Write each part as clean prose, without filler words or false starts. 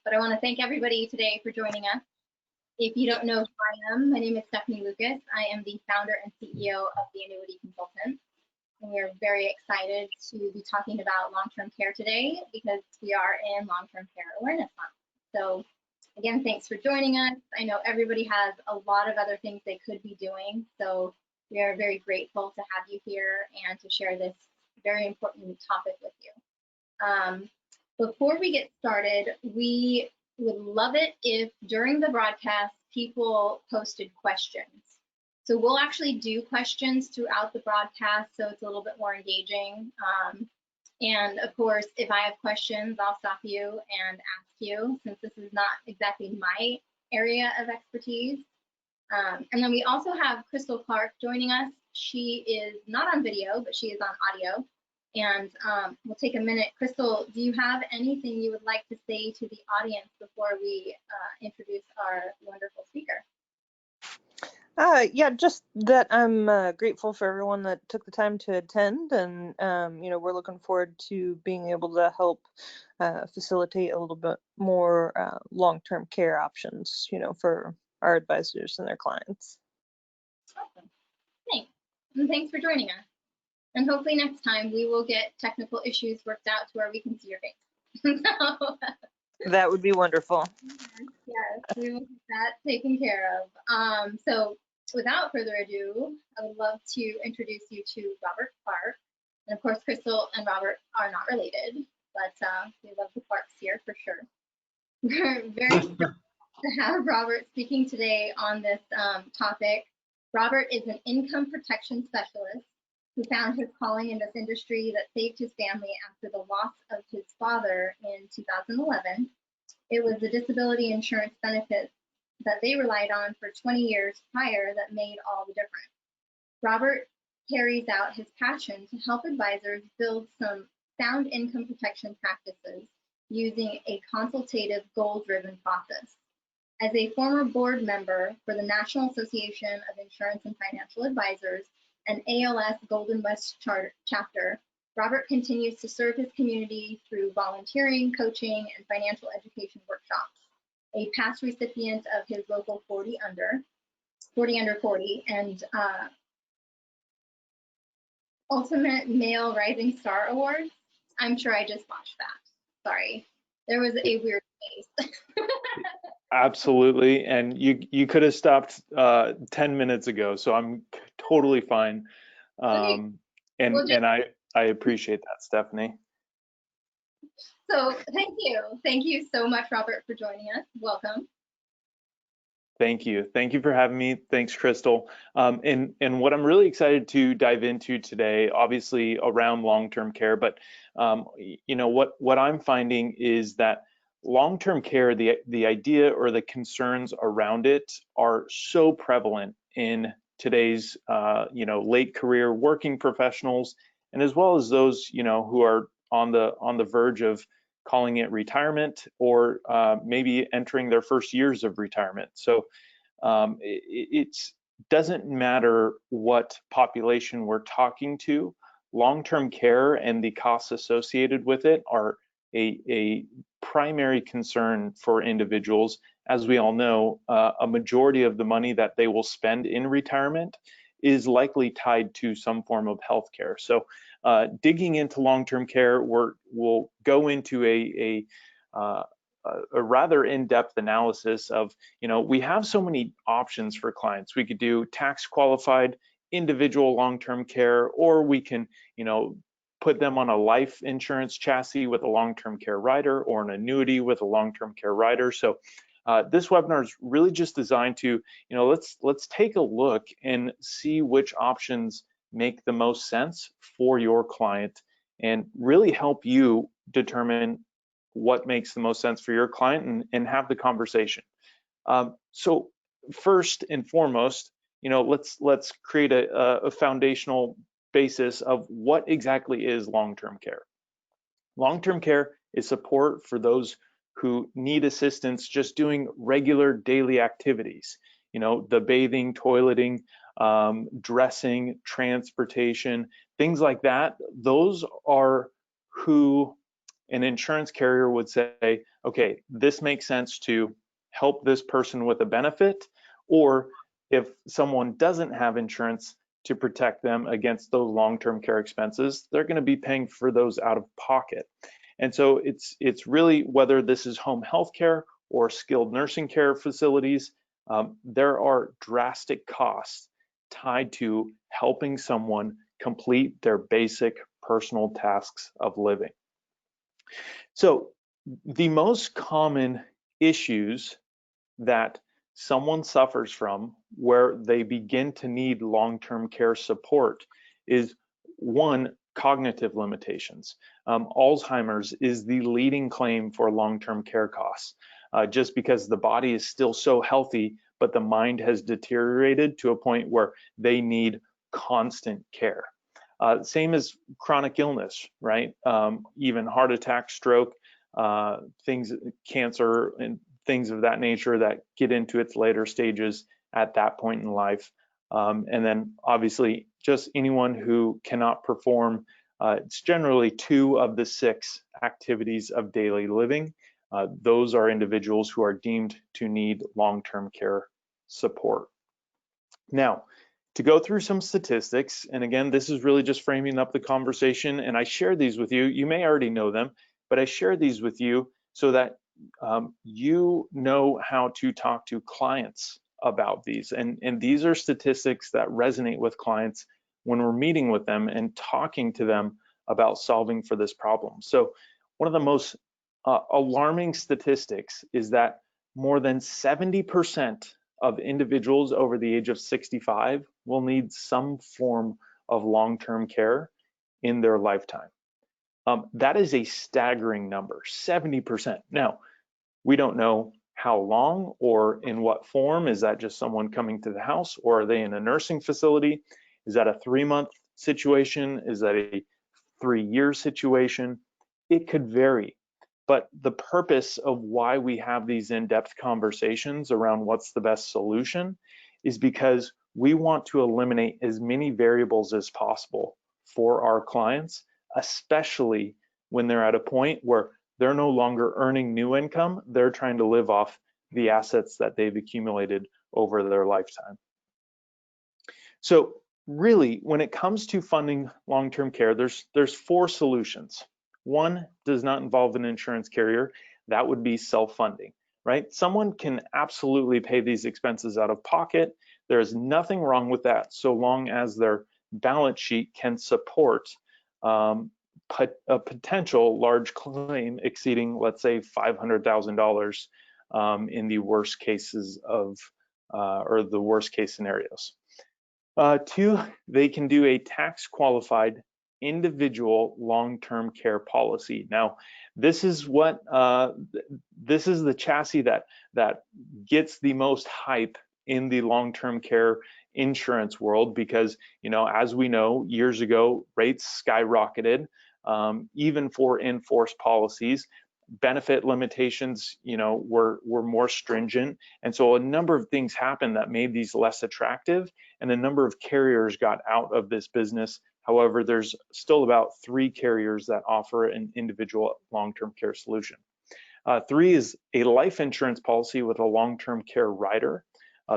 But I want to thank everybody today for joining us. If you don't know who I am, my name is Stephanie Lucas. I am the founder and CEO of the Annuity Consultants. And we are very excited to be talking about long-term care today because we are in Long-Term Care Awareness Month. So again, thanks for joining us. I know everybody has a lot of other things they could be doing. So we are very grateful to have you here and to share this very important topic with you. Before we get started, we would love it if during the broadcast people posted questions. So we'll actually do questions throughout the broadcast, so it's a little bit more engaging. And of course, if I have questions, I'll stop you and ask you, since this is not exactly my area of expertise. And then we also have Crystal Clark joining us. She is not on video, but she is on audio. And we'll take a minute. Crystal, do you have anything you would like to say to the audience before we introduce our wonderful speaker? Yeah, just that I'm grateful for everyone that took the time to attend, and we're looking forward to being able to help facilitate a little bit more long-term care options, for our advisors and their clients. Awesome. Thanks. And thanks for joining us. And hopefully next time we will get technical issues worked out to where we can see your face. That would be wonderful. Yes, we will get that taken care of. So without further ado, I would love to introduce you to Robert Clark. And of course, Crystal and Robert are not related, but we love the Clarks here for sure. We're very excited to have Robert speaking today on this topic. Robert is an income protection specialist who found his calling in this industry that saved his family after the loss of his father in 2011. It was the disability insurance benefits that they relied on for 20 years prior that made all the difference. Robert carries out his passion to help advisors build some sound income protection practices using a consultative, goal-driven process. As a former board member for the National Association of Insurance and Financial Advisors and ALS Golden West Chapter, Robert continues to serve his community through volunteering, coaching, and financial education workshops. A past recipient of his local 40 under 40, and Ultimate Male Rising Star Award. I'm sure I just botched that. Sorry, there was a weird space. Absolutely, and you could have stopped 10 minutes ago, so I'm totally fine. Okay. And I appreciate that, Stephanie. So thank you so much, Robert, for joining us. Welcome. Thank you for having me. Thanks, Crystal. And what I'm really excited to dive into today, obviously around long-term care, but what I'm finding is that long-term care, the idea or the concerns around it are so prevalent in today's late career working professionals, and as well as those who are on the verge of calling it retirement, or maybe entering their first years of retirement. So it doesn't matter what population we're talking to, long-term care and the costs associated with it are a primary concern for individuals. As we all know, a majority of the money that they will spend in retirement is likely tied to some form of health care. So digging into long-term care, we'll go into a rather in-depth analysis of, we have so many options for clients. We could do tax qualified individual long-term care, or we can, put them on a life insurance chassis with a long-term care rider, or an annuity with a long-term care rider. So this webinar is really just designed to, let's take a look and see which options make the most sense for your client, and really help you determine what makes the most sense for your client, and have the conversation. So first and foremost, let's create a foundational basis of what exactly is long-term care. Long-term care is support for those who need assistance just doing regular daily activities, the bathing, toileting, dressing, transportation, things like that. Those are who an insurance carrier would say, okay, this makes sense to help this person with a benefit, or if someone doesn't have insurance to protect them against those long-term care expenses, they're going to be paying for those out of pocket. And so it's really, whether this is home health care or skilled nursing care facilities, there are drastic costs tied to helping someone complete their basic personal tasks of living. So the most common issues that someone suffers from where they begin to need long-term care support is, one, cognitive limitations. Alzheimer's is the leading claim for long-term care costs, just because the body is still so healthy, but the mind has deteriorated to a point where they need constant care. Same as chronic illness, right? Even heart attack, stroke, things, cancer, and things of that nature that get into its later stages at that point in life. And then obviously just anyone who cannot perform, it's generally 2 of the 6 activities of daily living. Those are individuals who are deemed to need long-term care support. Now, to go through some statistics, and again, this is really just framing up the conversation, and I share these with you. You may already know them, but I share these with you so that you know how to talk to clients about these. And these are statistics that resonate with clients when we're meeting with them and talking to them about solving for this problem. So one of the most alarming statistics is that more than 70% of individuals over the age of 65 will need some form of long-term care in their lifetime. That is a staggering number, 70%. Now, we don't know how long or in what form. Is that just someone coming to the house, or are they in a nursing facility? Is that a 3-month situation? Is that a 3-year situation? It could vary. But the purpose of why we have these in-depth conversations around what's the best solution is because we want to eliminate as many variables as possible for our clients, especially when they're at a point where they're no longer earning new income. They're trying to live off the assets that they've accumulated over their lifetime. So really, when it comes to funding long-term care, there's 4 solutions. 1 does not involve an insurance carrier. That would be self-funding, right? Someone can absolutely pay these expenses out of pocket. There is nothing wrong with that, so long as their balance sheet can support a potential large claim exceeding, let's say, $500,000 in the worst cases of, or the worst case scenarios. 2, they can do a tax qualified individual long-term care policy. Now, this is what this is the chassis that gets the most hype in the long-term care insurance world, because, you know, as we know, years ago rates skyrocketed, even for in-force policies. Benefit limitations, you know, were more stringent, and so a number of things happened that made these less attractive, and a number of carriers got out of this business. However, there's still about 3 carriers that offer an individual long-term care solution. 3 is a life insurance policy with a long-term care rider.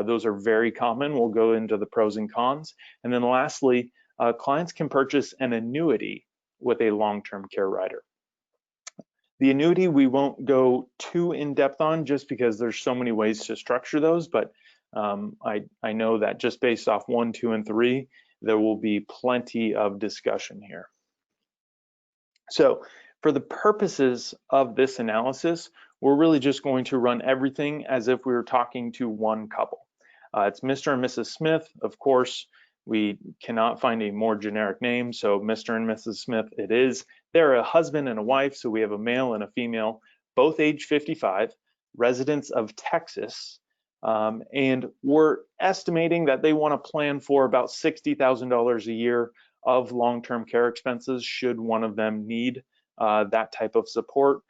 Those are very common. We'll go into the pros and cons. And then lastly, clients can purchase an annuity with a long-term care rider. The annuity we won't go too in-depth on, just because there's so many ways to structure those, but I know that just based off 1, 2, and 3, there will be plenty of discussion here. So for the purposes of this analysis, we're really just going to run everything as if we were talking to one couple. It's Mr. and Mrs. Smith. Of course, we cannot find a more generic name, so Mr. and Mrs. Smith it is. They're a husband and a wife, so we have a male and a female, both age 55, residents of Texas, and we're estimating that they want to plan for about $60,000 a year of long-term care expenses should one of them need that type of support.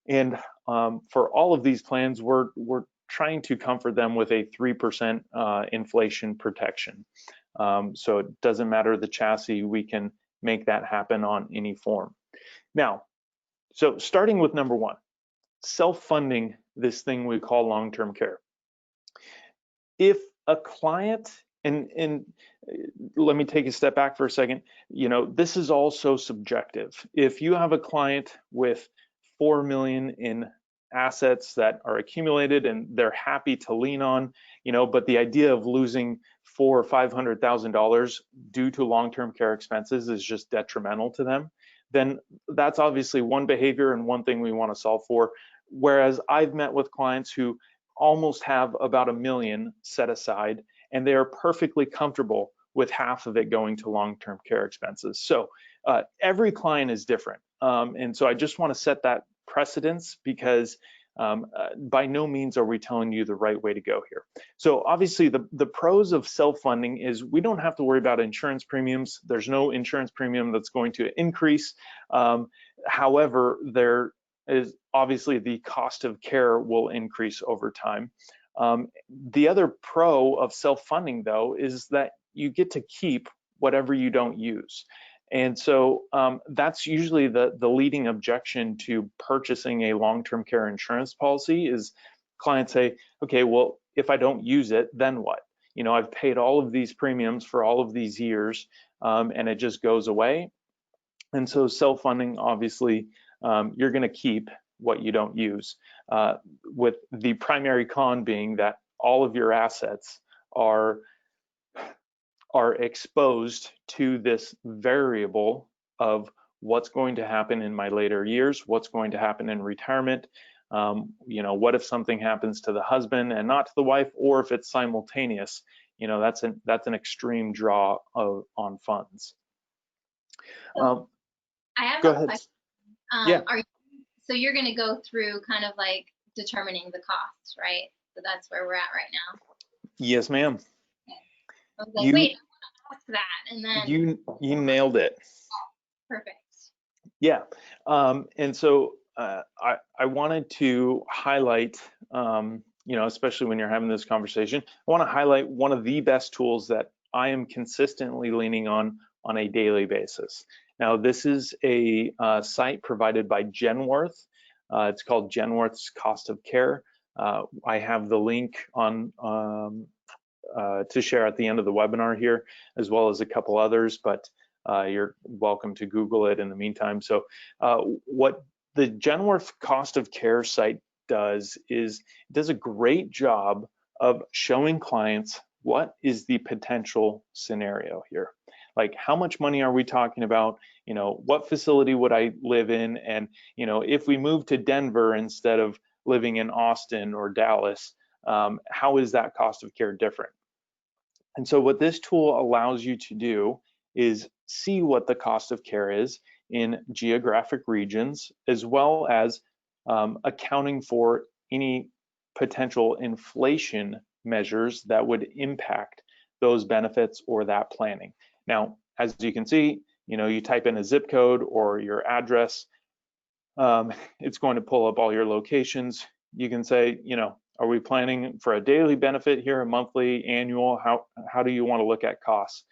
And for all of these plans, we're trying to comfort them with a 3% inflation protection. So it doesn't matter the chassis, we can make that happen on any form. Now, So starting with number one, self-funding this thing we call long-term care. If a client, and let me take a step back for a second, this is also subjective. If you have a client with 4 million in assets that are accumulated and they're happy to lean on, but the idea of losing $400,000 or $500,000 due to long-term care expenses is just detrimental to them, then that's obviously one behavior and one thing we want to solve for. Whereas I've met with clients who almost have about $1 million set aside, and they are perfectly comfortable with half of it going to long-term care expenses. So every client is different. And so I just want to set that precedence, because by no means are we telling you the right way to go here. So obviously the pros of self-funding is we don't have to worry about insurance premiums. There's no insurance premium that's going to increase. However, there is obviously the cost of care will increase over time. The other pro of self-funding, though, is that you get to keep whatever you don't use. And so that's usually the leading objection to purchasing a long-term care insurance policy is clients say, okay, well, if I don't use it, then what? I've paid all of these premiums for all of these years, and it just goes away. And so self-funding, obviously, you're going to keep what you don't use, with the primary con being that all of your assets are exposed to this variable of what's going to happen in my later years, what's going to happen in retirement. What if something happens to the husband and not to the wife, or if it's simultaneous? That's an extreme draw on funds. I have go a ahead. question. Yeah. So you're going to go through kind of like determining the cost, right? So that's where we're at right now. Yes, ma'am. Okay. I was like, wait, I want to ask that, and then you nailed it. Perfect. Yeah, and so I wanted to highlight, especially when you're having this conversation, I want to highlight one of the best tools that I am consistently leaning on a daily basis. Now, this is a site provided by Genworth. It's called Genworth's Cost of Care. I have the link on to share at the end of the webinar here, as well as a couple others, but you're welcome to Google it in the meantime. So what the Genworth Cost of Care site does is it does a great job of showing clients what is the potential scenario here. Like, how much money are we talking about? What facility would I live in? And, if we move to Denver instead of living in Austin or Dallas, how is that cost of care different? And so what this tool allows you to do is see what the cost of care is in geographic regions, as well as accounting for any potential inflation measures that would impact those benefits or that planning. Now, as you can see, you type in a zip code or your address, it's going to pull up all your locations. You can say, are we planning for a daily benefit here, a monthly, annual? How do you want to look at costs?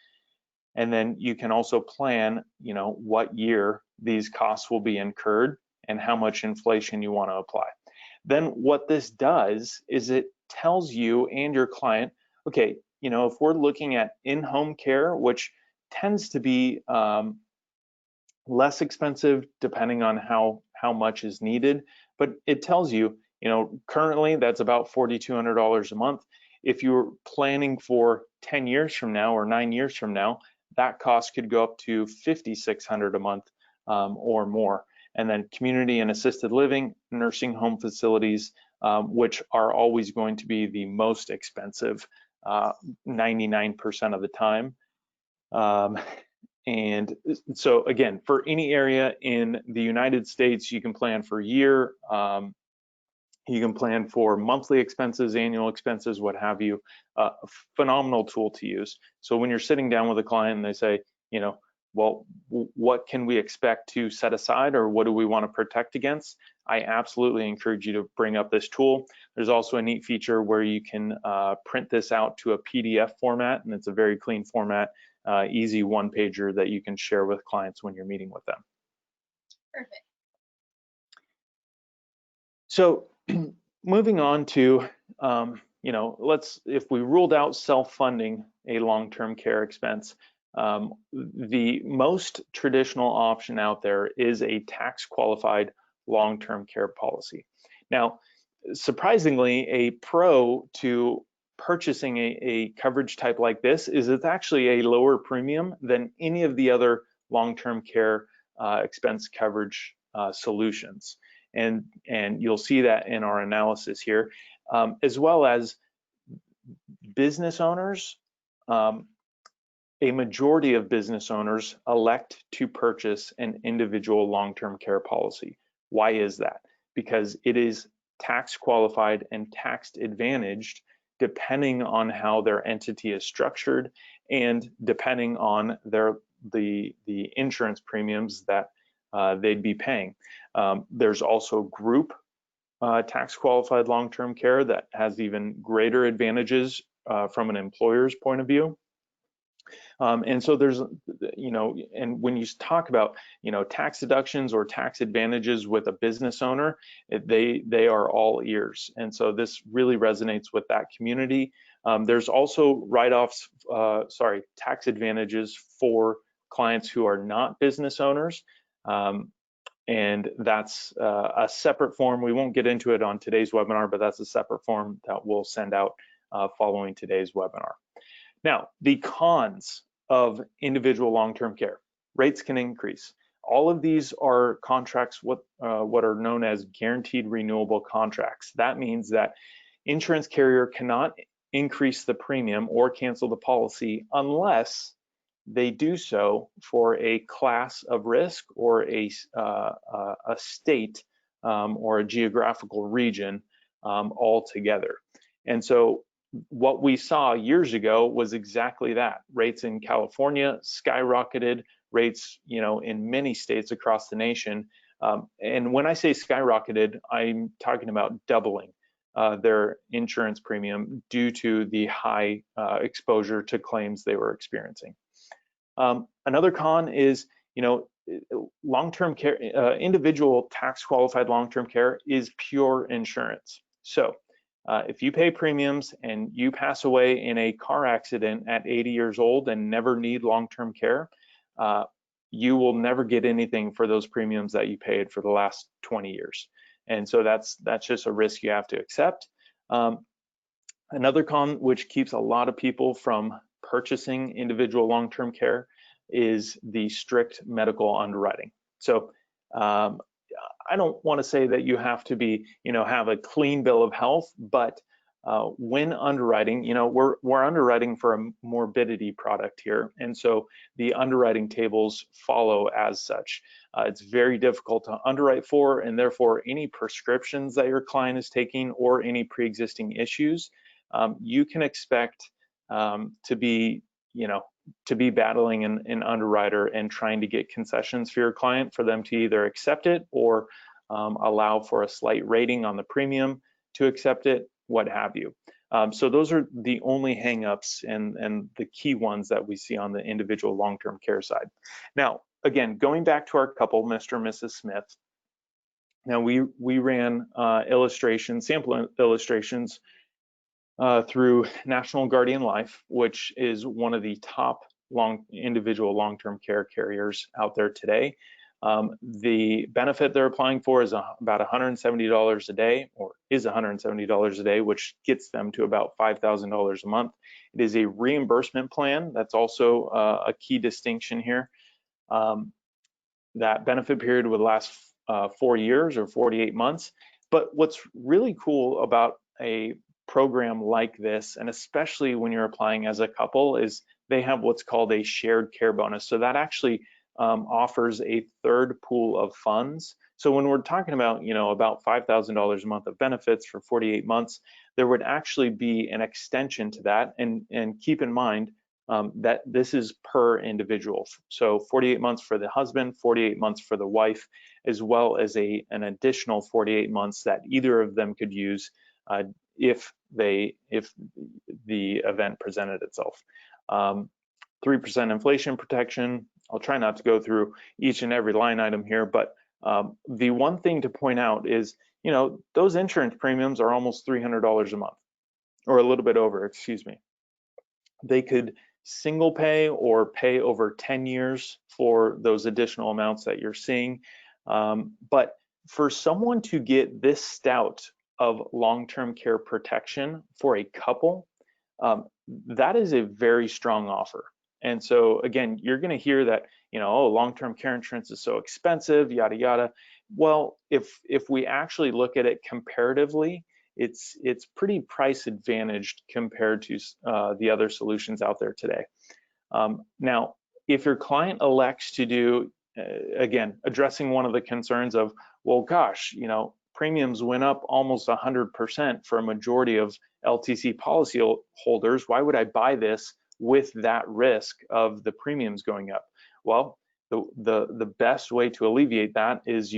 And then you can also plan, what year these costs will be incurred and how much inflation you want to apply. Then what this does is it tells you and your client, okay, if we're looking at in-home care, which tends to be less expensive depending on how much is needed, but it tells you, currently that's about $4,200 a month. If you're planning for 10 years from now or 9 years from now, that cost could go up to $5,600 a month or more. And then community and assisted living, nursing home facilities, which are always going to be the most expensive 99% of the time. And so again, for any area in the United States, you can plan for a year, you can plan for monthly expenses, annual expenses, what have you. A phenomenal tool to use. So when you're sitting down with a client and they say, well, what can we expect to set aside, or what do we want to protect against? I absolutely encourage you to bring up this tool. There's also a neat feature where you can print this out to a PDF format, and it's a very clean format, easy one-pager that you can share with clients when you're meeting with them. Perfect. So moving on to, if we ruled out self-funding a long-term care expense, the most traditional option out there is a tax-qualified long-term care policy. Now, surprisingly, a pro to purchasing a coverage type like this is it's actually a lower premium than any of the other long-term care expense coverage solutions. And you'll see that in our analysis here, as well as business owners. A majority of business owners elect to purchase an individual long-term care policy. Why is that? Because it is tax qualified and tax advantaged depending on how their entity is structured and depending on the insurance premiums that they'd be paying. There's also group tax qualified long-term care that has even greater advantages from an employer's point of view. And so there's, and when you talk about, tax deductions or tax advantages with a business owner, they are all ears. And so this really resonates with that community. There's also write-offs, tax advantages for clients who are not business owners. And that's a separate form. We won't get into it on today's webinar, but that's a separate form that we'll send out following today's webinar. Now, the cons of individual long-term care. Rates can increase. All of these are contracts, what are known as guaranteed renewable contracts. That means that insurance carrier cannot increase the premium or cancel the policy unless they do so for a class of risk or a state or a geographical region altogether. And so what we saw years ago was exactly that. Rates in California skyrocketed, rates, in many states across the nation. And when I say skyrocketed, I'm talking about doubling their insurance premium due to the high exposure to claims they were experiencing. Another con is, long-term care, individual tax qualified long-term care is pure insurance. So if you pay premiums and you pass away in a car accident at 80 years old and never need long-term care, you will never get anything for those premiums that you paid for the last 20 years. And so that's just a risk you have to accept. Another con which keeps a lot of people from purchasing individual long-term care is the strict medical underwriting. So I don't want to say that you have to be, have a clean bill of health, but when underwriting, we're underwriting for a morbidity product here. And so the underwriting tables follow as such. It's very difficult to underwrite for, and therefore any prescriptions that your client is taking or any pre-existing issues, you can expect to be battling an underwriter and trying to get concessions for your client for them to either accept it or allow for a slight rating on the premium to accept it, what have you. So those are the only hangups and the key ones that we see on the individual long-term care side. Now, again, going back to our couple, Mr. and Mrs. Smith. Now we ran sample illustrations through National Guardian Life, which is one of the top individual long-term care carriers out there today. The benefit they're applying for is about $170 a day, or is $170 a day, which gets them to about $5,000 a month. It is a reimbursement plan. That's also a key distinction here. That benefit period would last 4 years or 48 months. But what's really cool about a program like this, and especially when you're applying as a couple, is they have what's called a shared care bonus. So that actually offers a third pool of funds. So when we're talking about, about $5,000 a month of benefits for 48 months, there would actually be an extension to that. And keep in mind that this is per individual. So 48 months for the husband, 48 months for the wife, as well as an additional 48 months that either of them could use if the event presented itself. 3% inflation protection. I'll try not to go through each and every line item here, but the one thing to point out is, you know, those insurance premiums are almost $300 a month, or a little bit over, excuse me. They could single pay or pay over 10 years for those additional amounts that you're seeing. But for someone to get this stout of long-term care protection for a couple, that is a very strong offer. And so again, you're going to hear that, you know, oh, long-term care insurance is so expensive, yada yada. Well, if we actually look at it comparatively, it's pretty price advantaged compared to the other solutions out there today. Now, if your client elects to do, again, addressing one of the concerns of, well, gosh, you know, premiums went up almost 100% for a majority of LTC policy holders. Why would I buy this with that risk of the premiums going up? Well, the best way to alleviate that is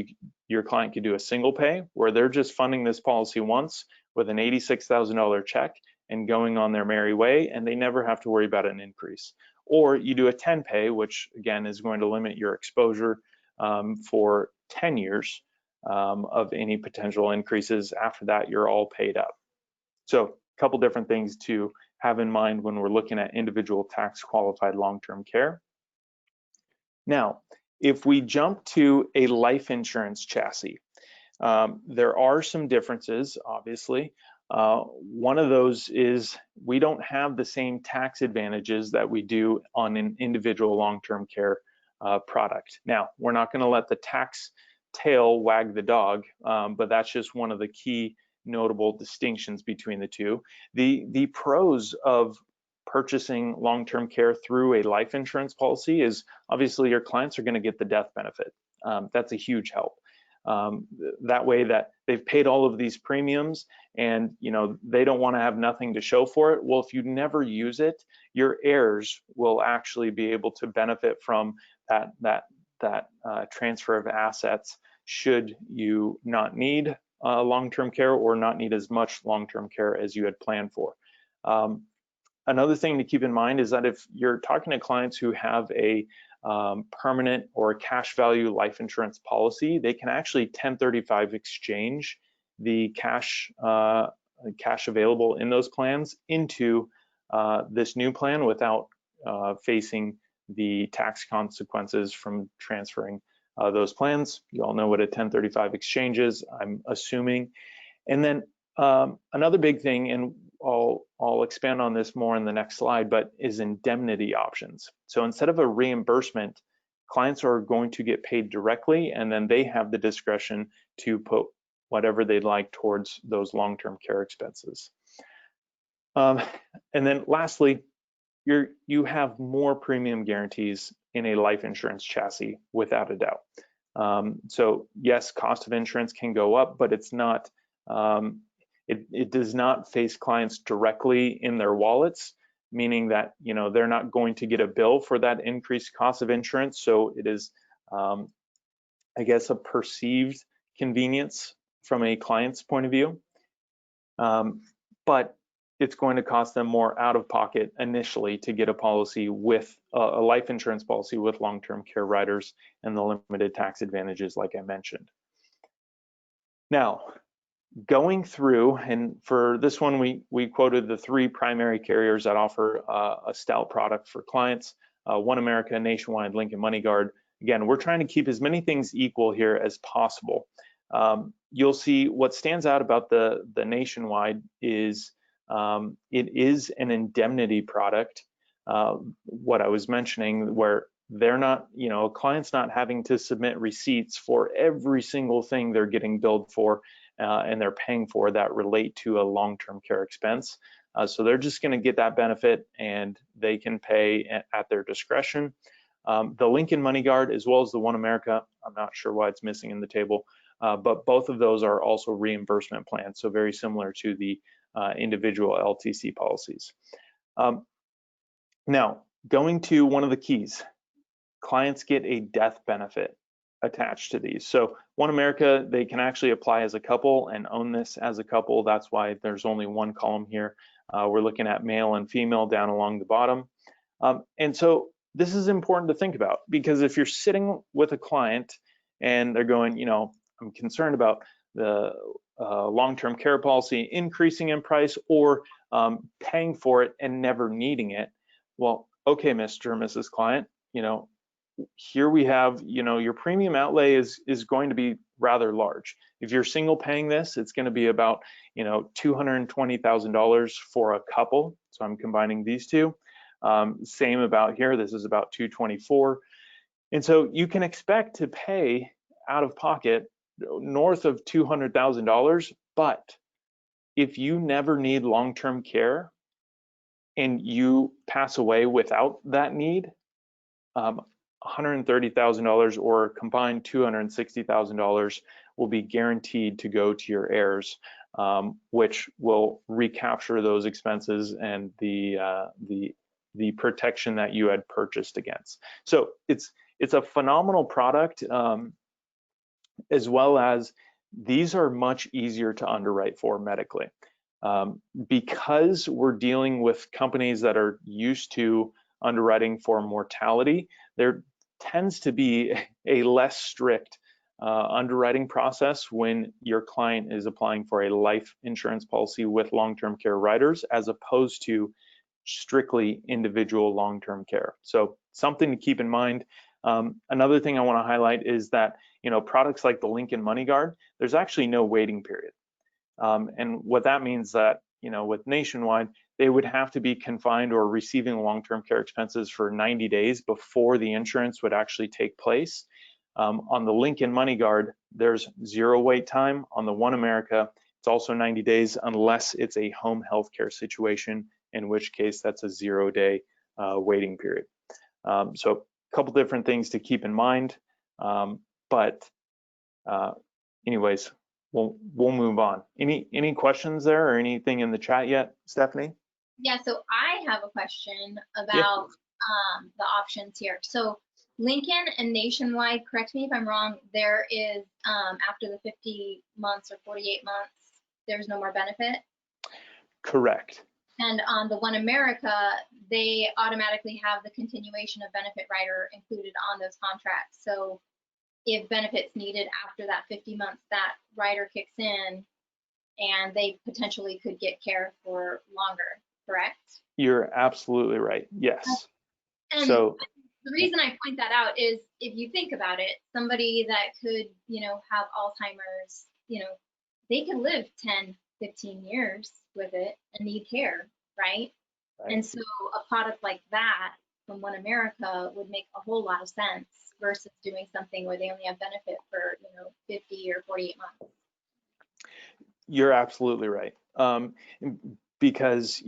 your client could do a single pay where they're just funding this policy once with an $86,000 check and going on their merry way, and they never have to worry about an increase. Or you do a 10 pay, which again is going to limit your exposure for 10 years of any potential increases. After that, you're all paid up. So a couple different things to have in mind when we're looking at individual tax qualified long-term care. Now, if we jump to a life insurance chassis, there are some differences, obviously. One of those is we don't have the same tax advantages that we do on an individual long-term care product. Now, we're not going to let the tax tail wag the dog, but that's just one of the key notable distinctions between the two. The pros of purchasing long-term care through a life insurance policy is obviously your clients are going to get the death benefit. That's a huge help. That way that they've paid all of these premiums and, you know, they don't want to have nothing to show for it. Well, if you never use it, your heirs will actually be able to benefit from that transfer of assets should you not need long-term care or not need as much long-term care as you had planned for. Another thing to keep in mind is that if you're talking to clients who have a permanent or cash value life insurance policy, they can actually 1035 exchange the cash available in those plans into this new plan without facing the tax consequences from transferring those plans. You all know what a 1035 exchange is, I'm assuming. And then another big thing, and I'll expand on this more in the next slide, but is indemnity options. So instead of a reimbursement, clients are going to get paid directly, and then they have the discretion to put whatever they'd like towards those long-term care expenses. And then lastly, you have more premium guarantees in a life insurance chassis without a doubt. So yes, cost of insurance can go up, but it's not, it does not face clients directly in their wallets, meaning that, you know, they're not going to get a bill for that increased cost of insurance. So it is, I guess, a perceived convenience from a client's point of view. But it's going to cost them more out of pocket initially to get a policy with a life insurance policy with long-term care riders and the limited tax advantages like I mentioned. Now, going through, and for this one, we quoted the 3 primary carriers that offer a stout product for clients, One America, Nationwide, Lincoln MoneyGuard. Again, we're trying to keep as many things equal here as possible. You'll see what stands out about the Nationwide is it is an indemnity product, what I was mentioning, where they're not, you know, a client's not having to submit receipts for every single thing they're getting billed for and they're paying for that relate to a long-term care expense. So they're just going to get that benefit and they can pay at their discretion. The Lincoln MoneyGuard as well as the One America, I'm not sure why it's missing in the table, but both of those are also reimbursement plans, so very similar to the individual LTC policies. Now, going to one of the keys, clients get a death benefit attached to these. So One America, they can actually apply as a couple and own this as a couple. That's why there's only one column here. We're looking at male and female down along the bottom. And so this is important to think about, because if you're sitting with a client and they're going, you know, I'm concerned about long-term care policy increasing in price or paying for it and never needing it. Well, okay, Mr. or Mrs. Client, here we have, your premium outlay is going to be rather large. If you're single paying this, it's going to be about, $220,000 for a couple. So I'm combining these two. Same about here, this is about $224,000. And so you can expect to pay out of pocket north of $200,000, but if you never need long-term care and you pass away without that need, $130,000 or combined $260,000 will be guaranteed to go to your heirs, which will recapture those expenses and the protection that you had purchased against. So it's a phenomenal product, as well as these are much easier to underwrite for medically. Because we're dealing with companies that are used to underwriting for mortality, there tends to be a less strict underwriting process when your client is applying for a life insurance policy with long-term care riders, as opposed to strictly individual long-term care. So something to keep in mind. Another thing I want to highlight is that products like the Lincoln Money Guard, there's actually no waiting period. And what that means that, with Nationwide, they would have to be confined or receiving long-term care expenses for 90 days before the insurance would actually take place. On the Lincoln Money Guard, there's 0 wait time. On the One America, it's also 90 days unless it's a home health care situation, in which case that's a 0-day waiting period. So a couple different things to keep in mind. Anyways, we'll move on. Any questions there or anything in the chat yet, Stephanie? Yeah, so I have a question about the options here. So Lincoln and Nationwide, correct me if I'm wrong, there is after the 50 months or 48 months, there's no more benefit? Correct. And on the One America, they automatically have the continuation of benefit rider included on those contracts. So if benefits needed after that 50 months, that rider kicks in and they potentially could get care for longer, correct? You're absolutely right, yes. And so the reason I point that out is if you think about it, somebody that could, have Alzheimer's, they could live 10, 15 years with it and need care, right? And so a product like that from One America would make a whole lot of sense versus doing something where they only have benefit for 50 or 48 months. You're absolutely right. Because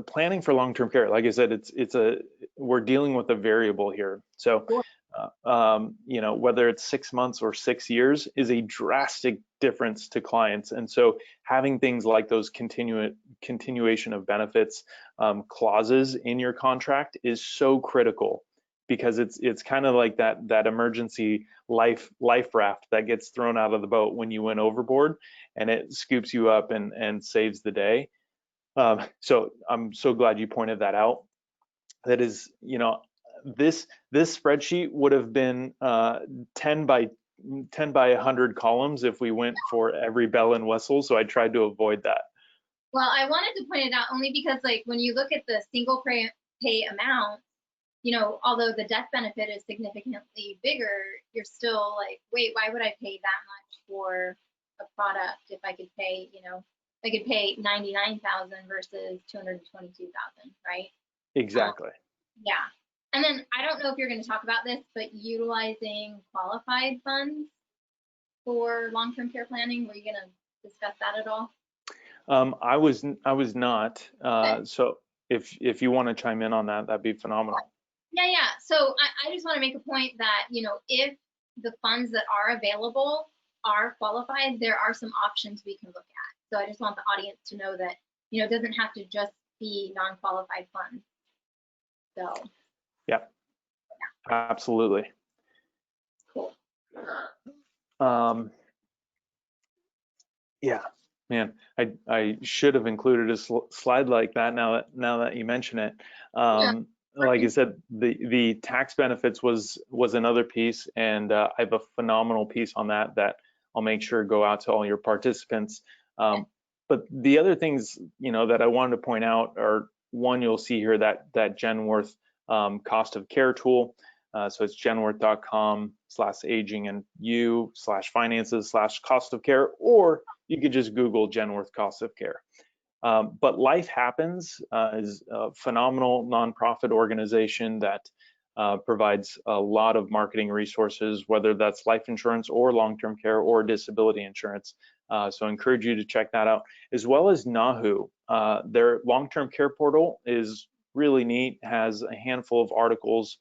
planning for long-term care, like I said, we're dealing with a variable here. So whether it's 6 months or 6 years is a drastic difference to clients. And so having things like those continuation of benefits clauses in your contract is so critical, because it's kind of like that emergency life raft that gets thrown out of the boat when you went overboard, and it scoops you up and saves the day. So I'm so glad you pointed that out. That is, this spreadsheet would have been 10 by 100 columns if we went for every bell and whistle. So I tried to avoid that. Well, I wanted to point it out only because, like, when you look at the single pay amount, although the death benefit is significantly bigger, you're still like, wait, why would I pay that much for a product if I could pay, I could pay $99,000 versus $222,000, right? Exactly. Yeah. And then I don't know if you're going to talk about this, but utilizing qualified funds for long-term care planning, were you going to discuss that at all? I was not. So if you want to chime in on that, that'd be phenomenal. Yeah. So I just want to make a point that, if the funds that are available are qualified, there are some options we can look at. So I just want the audience to know that, it doesn't have to just be non-qualified funds. So. Yeah. Absolutely. Cool. Yeah, man, I should have included a slide like that now that you mention it. Like I said, the tax benefits was another piece, and I have a phenomenal piece on that I'll make sure to go out to all your participants. But the other things, that I wanted to point out are, one, you'll see here that Genworth cost of care tool. So it's genworth.com/aging-and-you/finances/cost of care, or you could just Google Genworth cost of care. But Life Happens is a phenomenal nonprofit organization that provides a lot of marketing resources, whether that's life insurance or long-term care or disability insurance. So I encourage you to check that out, as well as Nahu. Their long-term care portal is really neat, has a handful of articles,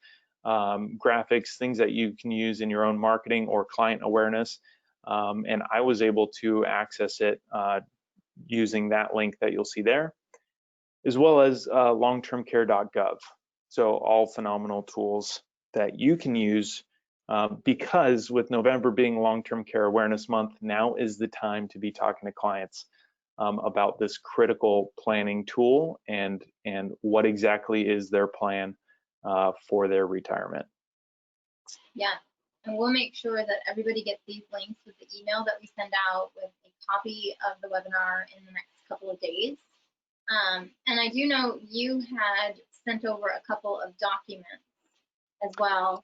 graphics, things that you can use in your own marketing or client awareness. And I was able to access it using that link that you'll see there, as well as longtermcare.gov. So all phenomenal tools that you can use, because with November being Long-Term Care Awareness Month, now is the time to be talking to clients about this critical planning tool and what exactly is their plan for their retirement. Yeah, and we'll make sure that everybody gets these links with the email that we send out with a copy of the webinar in the next couple of days. And I do know you had sent over a couple of documents as well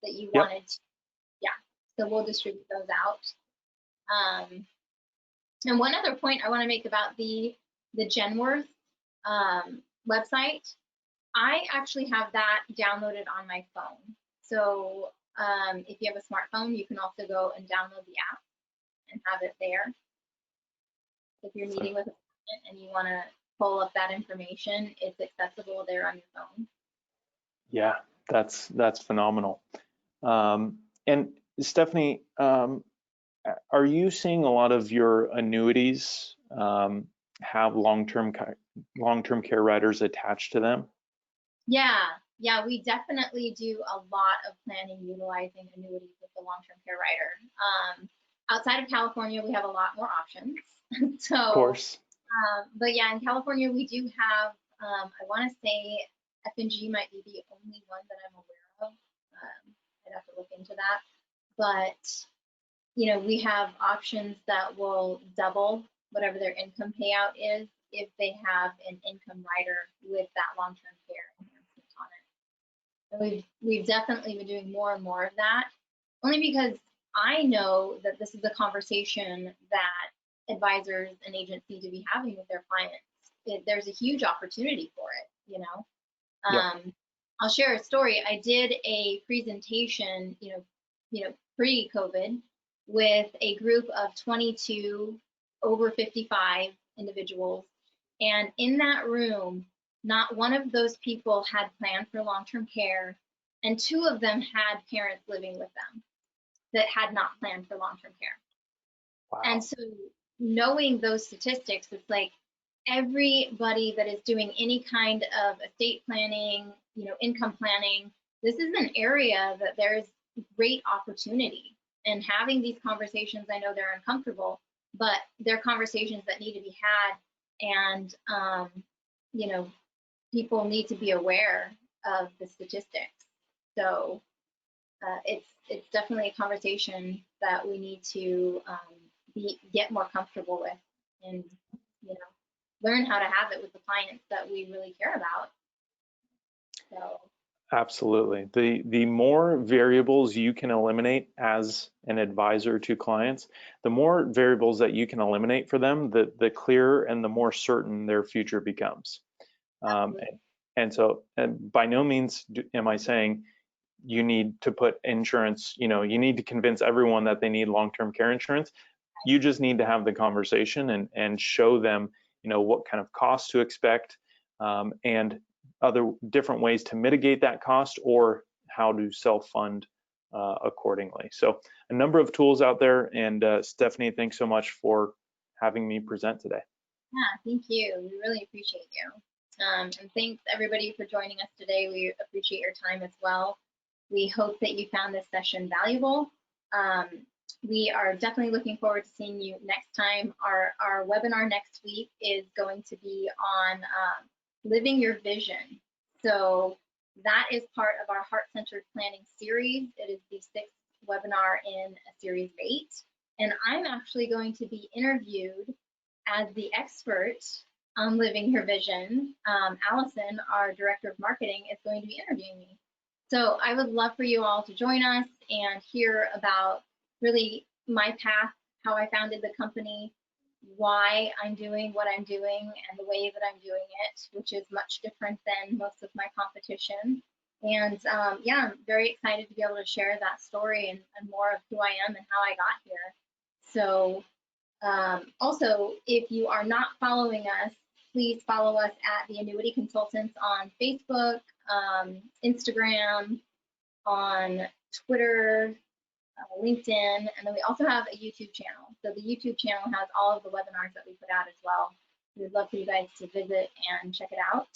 that you wanted to, so we'll distribute those out. And one other point I want to make about the Genworth website, I actually have that downloaded on my phone. So if you have a smartphone, you can also go and download the app and have it there. If you're meeting with a client and you want to pull up that information, it's accessible there on your phone. Yeah, that's phenomenal. And Stephanie, are you seeing a lot of your annuities have long-term care riders attached to them? Yeah, we definitely do a lot of planning utilizing annuities with the long-term care rider. Outside of California, we have a lot more options. So, of course. But yeah, in California, we do have, I want to say F&G might be the only one that I'm aware of. I'd have to look into that. But, we have options that will double whatever their income payout is if they have an income rider with that long-term care enhancement on it. And we've definitely been doing more and more of that, only because I know that this is a conversation that advisors and agents need to be having with their clients. There's a huge opportunity for it, I'll share a story. I did a presentation, pre-COVID, with a group of 22 over 55 individuals. And in that room, not one of those people had planned for long-term care, and 2 of them had parents living with them that had not planned for long-term care. Wow. And so knowing those statistics, it's like everybody that is doing any kind of estate planning, income planning, this is an area that there's great opportunity. And having these conversations, I know they're uncomfortable, but they're conversations that need to be had. And, people need to be aware of the statistics. So it's definitely a conversation that we need to get more comfortable with, and learn how to have it with the clients that we really care about. So absolutely, the more variables you can eliminate as an advisor to clients, the more variables that you can eliminate for them, the clearer and the more certain their future becomes. And so, by no means am I saying you need to put insurance, you need to convince everyone that they need long-term care insurance. You just need to have the conversation and show them, what kind of costs to expect, and other different ways to mitigate that cost, or how to self-fund accordingly. So a number of tools out there. And Stephanie, thanks so much for having me present today. Yeah, thank you. We really appreciate you. And thanks everybody for joining us today. We appreciate your time as well. We hope that you found this session valuable. We are definitely looking forward to seeing you next time. Our webinar next week is going to be on living your vision. So that is part of our heart-centered planning series. It is the 6th webinar in a series of 8. And I'm actually going to be interviewed as the expert on living her vision. Allison, our director of marketing, is going to be interviewing me. So I would love for you all to join us and hear about really my path, how I founded the company, why I'm doing what I'm doing, and the way that I'm doing it, which is much different than most of my competition. And yeah, I'm very excited to be able to share that story and more of who I am and how I got here. So also, if you are not following us, please follow us at the Annuity Consultants on Facebook, Instagram, on Twitter, LinkedIn, and then we also have a YouTube channel. So the YouTube channel has all of the webinars that we put out as well. We'd love for you guys to visit and check it out.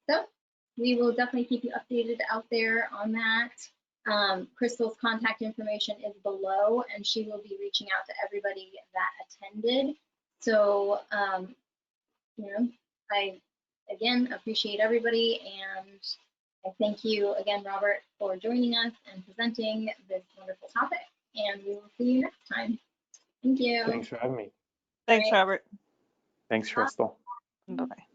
So we will definitely keep you updated out there on that. Crystal's contact information is below, and she will be reaching out to everybody that attended. So, you know, I, again, appreciate everybody, and I thank you again, Robert, for joining us and presenting this wonderful topic, and we will see you next time. Thank you. Thanks for having me. Thanks, Right. Robert. Thanks, Crystal. Bye-bye.